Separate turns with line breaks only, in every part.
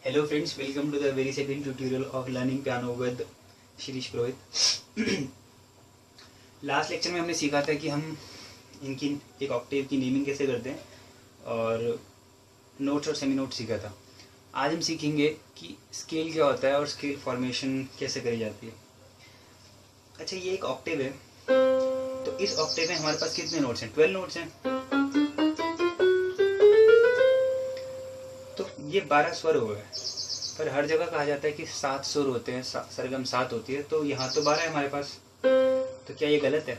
Hello friends, welcome to the very second tutorial of learning piano with Shirish Purohit. Last lecture में हमने सीखा था कि हम इनकी एक ऑक्टेव की नेमिंग कैसे करते हैं और नोट्स और सेमी नोट सीखा था। आज हम सीखेंगे कि स्केल क्या होता है और स्केल फॉर्मेशन कैसे करी जाती है। अच्छा, ये एक ऑक्टेव है, तो इस ऑक्टेव में हमारे पास कितने नोट्स हैं? 12 नोट्स हैं। तो ये 12 स्वर हो गए, पर हर जगह कहा जाता है कि 7 सुर होते हैं, सरगम 7 होती है, तो यहाँ तो 12 है हमारे पास। तो क्या ये गलत है?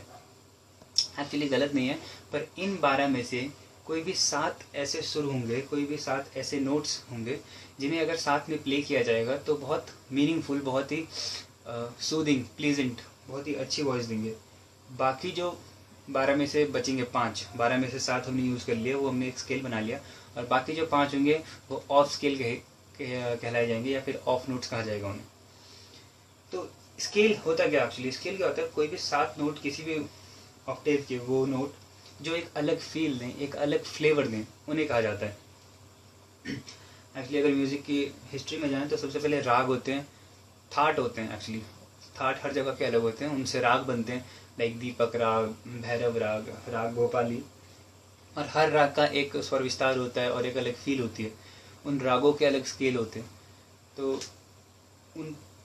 एक्चुअली गलत नहीं है, पर इन 12 में से कोई भी 7 ऐसे सुर होंगे, कोई भी 7 ऐसे नोट्स होंगे जिन्हें अगर साथ में प्ले किया जाएगा तो बहुत मीनिंगफुल, बहुत ही सूदिंग, प्लीजेंट, बहुत ही अच्छी वॉइस देंगे। बाकी जो 12 में से बचेंगे 5, 12 में से 7 हमने यूज़ कर लिया, वो हमने एक स्केल बना लिया, और बाकी जो 5 होंगे वो ऑफ स्केल कहलाए जाएंगे या फिर ऑफ नोट्स कहा जाएगा उन्हें। तो स्केल होता क्या एक्चुअली? स्केल क्या होता है? कोई भी 7 नोट किसी भी ऑक्टेव के, वो नोट जो एक अलग फील दें, एक अलग फ्लेवर दें, उन्हें कहा जाता है। एक्चुअली अगर म्यूज़िक की हिस्ट्री में जाएं तो सबसे पहले राग होते हैं, थाट होते हैं। एक्चुअली थाट हर जगह के अलग होते हैं, उनसे राग बनते हैं, लाइक दीपक राग, भैरव राग, राग भोपाली, और हर राग का एक स्वर विस्तार होता है और एक अलग फील होती है। उन रागों के अलग स्केल होते हैं। तो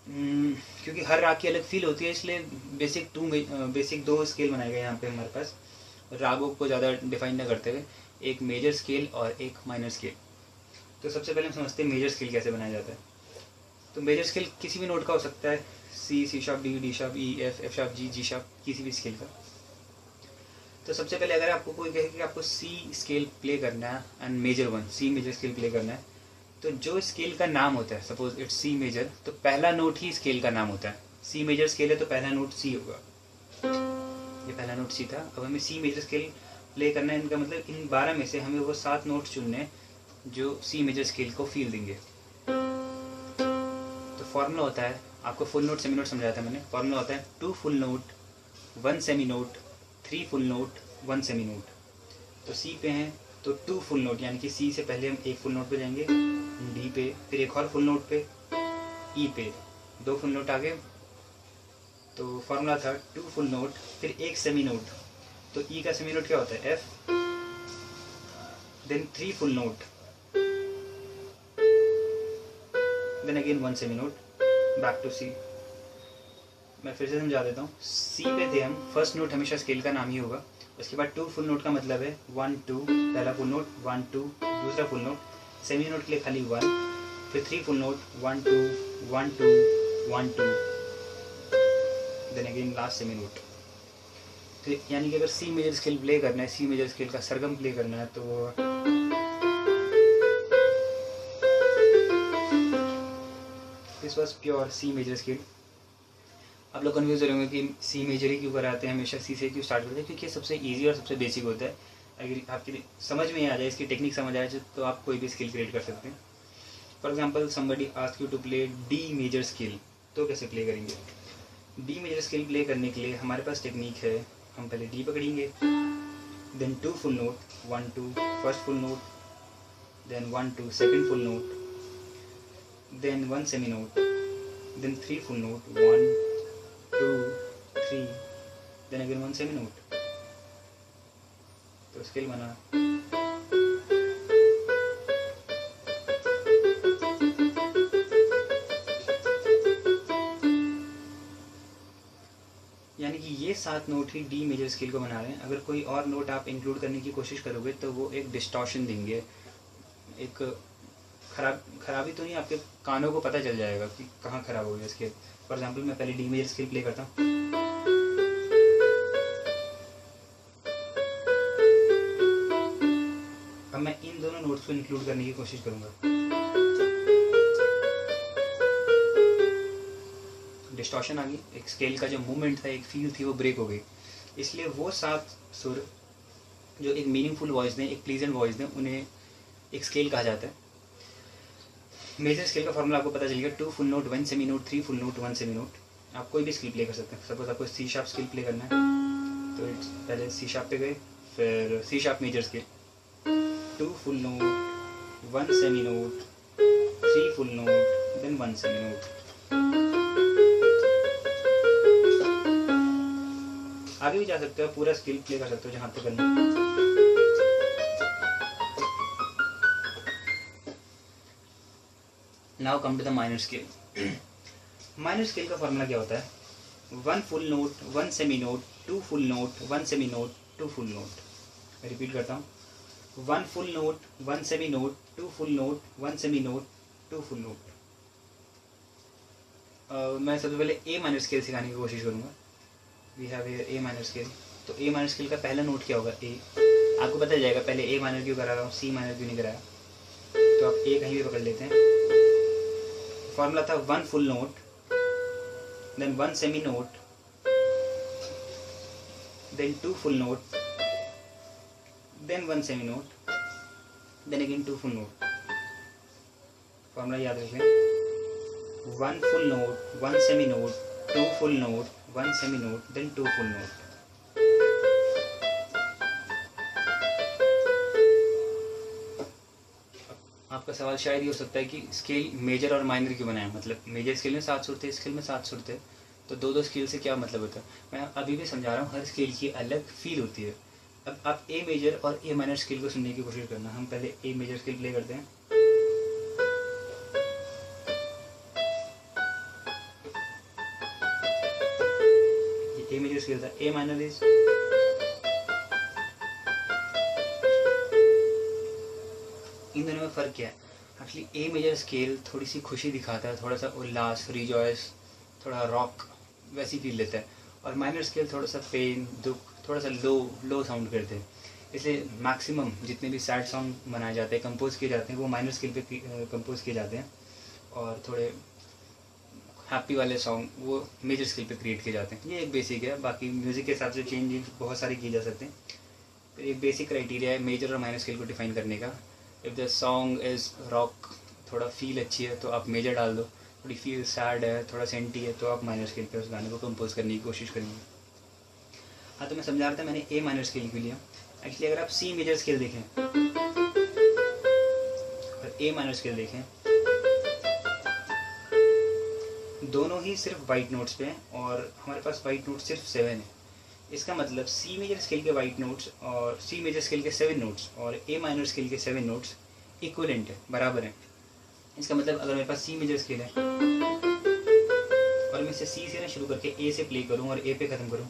क्योंकि हर राग की अलग फील होती है, इसलिए बेसिक 2 स्केल बनाए गए यहाँ पे हमारे पास, रागों को ज़्यादा डिफाइन न करते हुए, एक मेजर स्केल और एक माइनर स्केल। तो सबसे पहले हम समझते हैं मेजर स्केल कैसे बनाया जाता है। तो मेजर स्केल किसी भी नोट का हो सकता है, सी शार्प, डी शार्प, ई, एफ शार्प, जी शार्प, किसी भी स्केल का। तो सबसे पहले अगर आपको कोई कहे कि आपको सी स्केल प्ले करना है and major 1, C major scale play करना है, तो जो स्केल का नाम होता है, सपोज इट्स सी मेजर, तो पहला नोट ही स्केल का नाम होता है। सी मेजर स्केल है तो पहला नोट सी होगा। ये पहला नोट सी था, अब हमें सी मेजर स्केल प्ले करना है। इनका मतलब इन 12 में से हमें वो 7 नोट चुनने जो सी मेजर स्केल को फील देंगे। तो फॉर्मूला होता है, आपको फुल नोट सेमी नोट समझाया था मैंने। फॉर्मूला होता है 2 full note, 1 semi note, 3 full note, 1 semi note. तो सी पे हैं तो 2 फुल नोट, यानी कि सी से पहले हम एक फुल नोट पे जाएंगे, डी पे, फिर एक और फुल नोट पे, ई पे, 2 फुल नोट आ गए। तो फॉर्मूला था 2 फुल नोट, फिर एक सेमी नोट। तो ई का सेमी नोट क्या होता है? F. Then 3 full note, then again 1 semi note, back to C. मैं फिर से समझा देता हूँ। सी पे थे हम, फर्स्ट नोट हमेशा स्केल का नाम ही होगा। उसके बाद 2 फुल नोट का मतलब है 1 2, पहला फुल नोट 1 2, दूसरा फुल नोट, सेमी नोट के लिए खाली 1, फिर 3 full note 1 2 1 2 1 2, then again last semi note. तो यानी कि अगर सी मेजर स्केल प्ले करना है, सी मेजर स्केल का सरगम प्ले करना है, तो this was pure C major scale. आप लोग कन्फ्यूज हो रहे होंगे कि सी मेजर ही क्यों कराते हैं, हमेशा सी से क्यों स्टार्ट करते हैं? क्योंकि ये सबसे इजी और सबसे बेसिक होता है। अगर आपकी समझ में आ जाए, इसकी टेक्निक समझ आ जाए, तो आप कोई भी स्केल क्रिएट कर सकते हैं। For example somebody ask you to play D major scale, तो कैसे प्ले करेंगे? डी मेजर स्केल प्ले करने के लिए हमारे पास टेक्निक है। हम पहले डी पकड़ेंगे, then 2 full note, 1 2 first full note, then 1 2 second full note, then 1 semi note, then 3 full note, 1 2 3, then again 1 semi note. तो स्केल बना। यानी कि ये 7 नोट ही डी मेजर स्केल को बना रहे हैं। अगर कोई और नोट आप इंक्लूड करने की कोशिश करोगे तो वो एक डिस्टॉर्शन देंगे, एक खराबी तो नहीं, आपके कानों को पता चल जाएगा कि कहाँ खराब हो गया स्केल। फॉर एग्जांपल मैं पहले डी मेजर स्केल प्ले करता हूँ। अब मैं इन दोनों नोट्स को इंक्लूड करने की कोशिश करूंगा, डिस्टॉर्शन आ गई, एक स्केल का जो मूवमेंट था, एक फील थी, वो ब्रेक हो गई। इसलिए वो 7 सुर जो एक मीनिंगफुल वॉइस दें, एक प्लीजेंट वॉइस दें, उन्हें एक स्केल कहा जाता है। मेजर स्केल का फॉर्मूला आपको पता चल गया, 2 full note, 1 semi note, 3 full note, 1 semi note. आप कोई भी स्केल प्ले कर सकते हैं। सपोज आपको सी शार्प स्केल प्ले करना है, तो पहले सी शार्प पे गए, फिर C sharp major scale, 2 full note, 1 semi note, 3 full note, then 1 semi note. आगे भी जा सकते हो, पूरा स्केल प्ले कर सकते हो जहाँ तक करना। Now come to the minor scale. Minor scale का फॉर्मूला क्या होता है? 1 full note, 1 semi note, 2 full note, 1 semi note, 2 full note. मैं रिपीट करता हूँ, 1 full note, 1 semi note, 2 full note, 1 semi note, 2 full note. मैं सबसे पहले ए माइनर स्केल सिखाने की कोशिश करूँगा। We have a minor scale. तो ए माइनर स्केल का पहला नोट क्या होगा? ए। आपको पता जाएगा पहले ए माइनर क्यों करा रहा हूँ, सी माइनर क्यों नहीं कराया। तो आप ए कहीं भी पकड़ लेते हैं। फॉर्मूला था 1 full note, then 1 semi note, then 2 full note, then 1 semi note, then again 2 full note. Formula याद रखें, 1 full note, 1 semi note, 2 full note, 1 semi note, then 2 full note. आपका सवाल शायद ये हो सकता है कि स्केल मेजर और माइनर क्यों बनाया, मतलब मेजर स्केल में 7 सुर थे, स्केल में 7 सुर थे, तो दो स्केल से क्या मतलब होता है। मैं अभी भी समझा रहा हूँ, हर स्केल की अलग फील होती है। अब आप ए मेजर और ए माइनर स्केल को सुनने की कोशिश करना। हम पहले ए मेजर स्केल प्ले करते हैं। ये ए मेजर स्केल था। ए माइनर इज इन दोनों में फ़र्क क्या है? एक्चुअली ए मेजर स्केल थोड़ी सी खुशी दिखाता है, थोड़ा सा उल्लास, रिजॉयस, थोड़ा रॉक वैसी फील लेता है। और माइनर स्केल थोड़ा सा पेन, दुख, थोड़ा सा लो साउंड करते हैं। इसलिए मैक्सिमम जितने भी सैड सॉन्ग बनाए जाते हैं, कंपोज किए जाते हैं, वो माइनर स्केल पे कंपोज किए जाते हैं। और थोड़े हैप्पी वाले सॉन्ग वो मेजर स्केल पे क्रिएट किए जाते हैं। ये एक बेसिक है, बाकी म्यूज़िक के हिसाब से चेंज बहुत सारे किए जा सकते हैं। फिर एक बेसिक क्राइटेरिया है मेजर और माइनर स्केल को डिफाइन करने का। If the song is rock, थोड़ा फील अच्छी है, तो आप मेजर डाल दो। थोड़ी फील सैड है, थोड़ा सेंटी है, तो आप माइनर स्केल पे उस गाने को कंपोज करने की कोशिश करेंगे। हाँ, तो मैं समझा रहा था मैंने ए माइनर स्केल के लिए। एक्चुअली अगर आप सी मेजर स्केल देखें और ए माइनर स्केल देखें, दोनों ही सिर्फ वाइट नोट्स पे हैं और हमारे पास वाइट नोट्स सिर्फ 7 हैं। इसका मतलब सी मेजर स्केल के वाइट नोट्स और सी मेजर स्केल के 7 नोट्स और ए माइनर स्केल के 7 नोट्स इक्वलेंट है, बराबर हैं। इसका मतलब अगर मेरे पास सी मेजर स्केल है और मैं इसे सी से ना शुरू करके ए से प्ले करूं और ए पे ख़त्म करूं,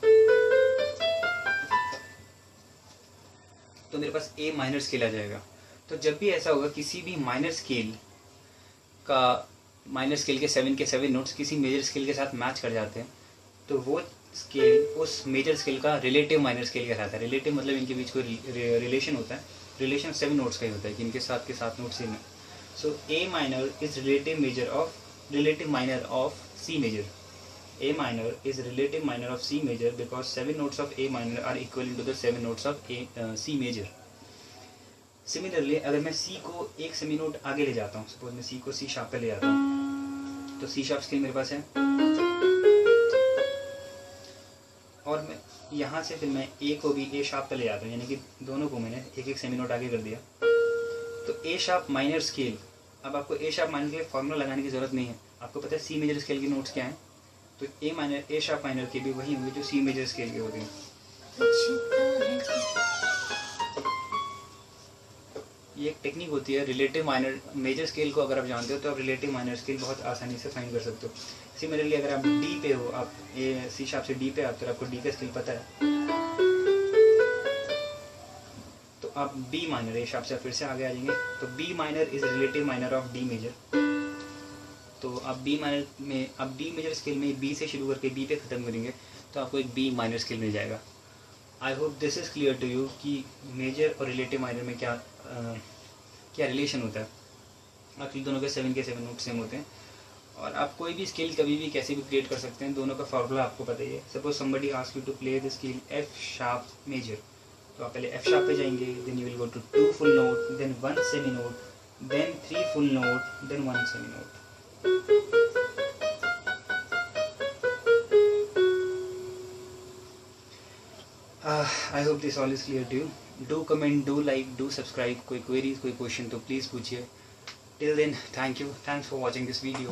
तो मेरे पास ए माइनर स्केल आ जाएगा। तो जब भी ऐसा होगा किसी भी माइनर स्केल के 7 के 7 नोट्स किसी मेजर स्केल के साथ मैच कर जाते हैं, तो वो स्केल उस मेजर स्केल का रिलेटिव माइनर स्केल कहलाता है। रिलेटिव मतलब इनके बीच कोई रिलेशन होता है। रिलेशन 7 नोट्स का ही होता है कि इनके साथ के 7 नोट्स सेम है। So A minor is relative minor of C major. A minor is relative minor of C major because 7 notes of A minor are equivalent to the 7 notes of C major. Similarly, अगर मैं C को एक semi note आगे ले जाता हूँ, suppose मैं C को C शार्प पे ले जाता हूँ, तो C शार्प स्केल मेरे पास है और मैं यहाँ से फिर मैं A को भी A शार्प पे ले जाता हूँ, यानी कि दोनों को मैंने एक एक सेमी नोट आगे कर दिया। तो A शार्प माइनर स्केल, अब आपको A शार्प माइनर के लिए फॉर्मूला लगाने की जरूरत नहीं है, आपको पता है C मेजर स्केल की नोट्स क्या हैं। तो ए शार्प माइनर के भी वही होंगे जो सी मेजर स्केल के होते हैं। ये एक टेक्निक होती है रिलेटिव माइनर। मेजर स्केल को अगर आप जानते हो तो आप रिलेटिव माइनर स्केल बहुत आसानी से फाइंड कर सकते हो। सिमिलरली अगर आप डी पे हो, आप ए सी शार्प से डी पे आते हो, आपको डी का स्केल पता है, तो आप बी माइनर ए शार्प से फिर से आगे आ जाएंगे। तो B minor is relative minor of D major. तो आप बी माइनर में, आप डी मेजर स्केल में बी से शुरू करके बी पे ख़त्म करेंगे तो आपको एक बी माइनर स्केल मिल जाएगा। I hope this is clear to you कि मेजर और रिलेटिव माइनर में क्या रिलेशन होता है। एक्चुअली दोनों के 7 के 7 नोट सेम होते हैं और आप कोई भी स्केल कभी भी कैसे भी क्रिएट कर सकते हैं। दोनों का फार्मूला आपको पता ही है। Suppose somebody ask you to play the scale F sharp major, तो आप पहले एफ शार्प पे जाएंगे, then you will go to 2 full note, then 1 semi note, then 3 full note, then 1 semi note. I hope this all is clear to you. Do comment, do like, do subscribe. कोई queries, कोई question तो please पूछिए। Till then, thank you. Thanks for watching this video.